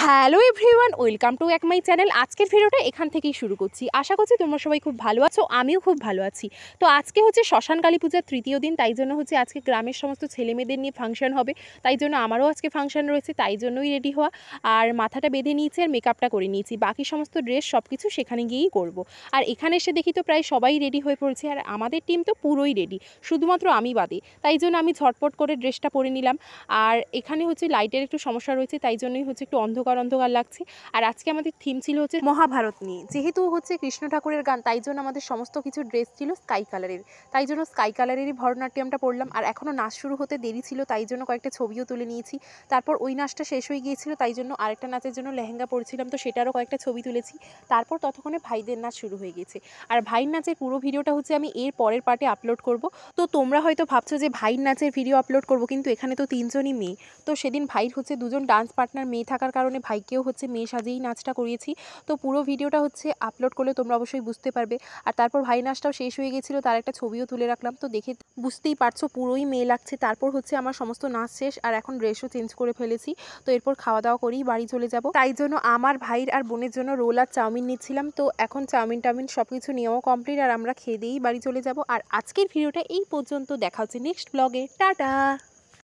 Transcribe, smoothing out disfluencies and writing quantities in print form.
Hello everyone, welcome to এক my channel. আজকের ভিডিওটা এখান থেকেই শুরু করছি। আশা করছি তোমরা সবাই খুব ভালো আছো, আমিও খুব ভালো আছি। তো আজকে হচ্ছে শ্মশান কালী পূজার তৃতীয় দিন, তাই জন্য হচ্ছে আজকে গ্রামের সমস্ত ছেলেমেয়েদের নিয়ে ফাংশন হবে, তাই জন্য আমারও আজকে ফাংশন রয়েছে, তাই জন্যই রেডি হওয়া। আর মাথাটা বেঁধে নিয়েছি আর মেকআপটা করে নিয়েছি, বাকি সমস্ত ড্রেস সব কিছু সেখানে গিয়েই করব। আর এখানে এসে দেখি তো প্রায় সবাই রেডি হয়ে পড়েছে, আর আমাদের টিম তো পুরোই রেডি, শুধুমাত্র আমি বাদে। তাই জন্য আমি ঝটপট করে ড্রেসটা পরে নিলাম। আর এখানে হচ্ছে লাইটের একটু সমস্যা রয়েছে, তাই জন্যই হচ্ছে একটু অন্ধকার অন্ধকার লাগছে। আর আজকে আমাদের থিম ছিল হচ্ছে মহাভারত নিয়ে, যেহেতু হচ্ছে কৃষ্ণ ঠাকুরের গান, তাই জন্য আমাদের সমস্ত কিছু ড্রেস ছিল স্কাই কালারের, তাই জন্য স্কাই কালারেরই ভরতনাট্যমটা পরলাম। আর এখনও নাচ শুরু হতে দেরি ছিল, তাই জন্য কয়েকটা ছবিও তুলে নিয়েছি। তারপর ওই নাচটা শেষ হয়ে গিয়েছিল, তাই জন্য আরেকটা নাচের জন্য লেহেঙ্গা পরেছিলাম, তো সেটারও কয়েকটা ছবি তুলেছি। তারপর ততক্ষণে ভাইদের নাচ শুরু হয়ে গেছে। আর ভাইয়ের নাচের পুরো ভিডিওটা হচ্ছে আমি এর পরের পার্টে আপলোড করব। তো তোমরা হয়তো ভাবছো যে ভাইয়ের নাচের ভিডিও আপলোড করব, কিন্তু এখানে তো 3জনই মেয়ে। তো সেদিন ভাইয়ের হচ্ছে 2জন ডান্স পার্টনার মেয়ে থাকার কারণে ভাইকেও হচ্ছে মেয়ে সাজেই নাচটা করিয়েছি। তো পুরো ভিডিওটা হচ্ছে আপলোড করলে তোমরা অবশ্যই বুঝতে পারবে। আর তারপর ভাই নাচটাও শেষ হয়ে গেছিলো, তার একটা ছবিও তুলে রাখলাম, তো দেখে বুঝতেই পারছো পুরোই মেয়ে লাগছে। তারপর হচ্ছে আমার সমস্ত নাচ শেষ, আর এখন ড্রেসও চেঞ্জ করে ফেলেছি। তো এরপর খাওয়া দাওয়া করেই বাড়ি চলে যাব, তাই জন্য আমার ভাইয়ের আর বোনের জন্য রোল আর চাউমিন নিচ্ছিলাম। তো এখন চাউমিন টাউমিন সব কিছু নেওয়াও কমপ্লিট, আর আমরা খেয়ে দিয়েই বাড়ি চলে যাব। আর আজকের ভিডিওটা এই পর্যন্ত, দেখা হচ্ছে নেক্সট ব্লগে। টাটা।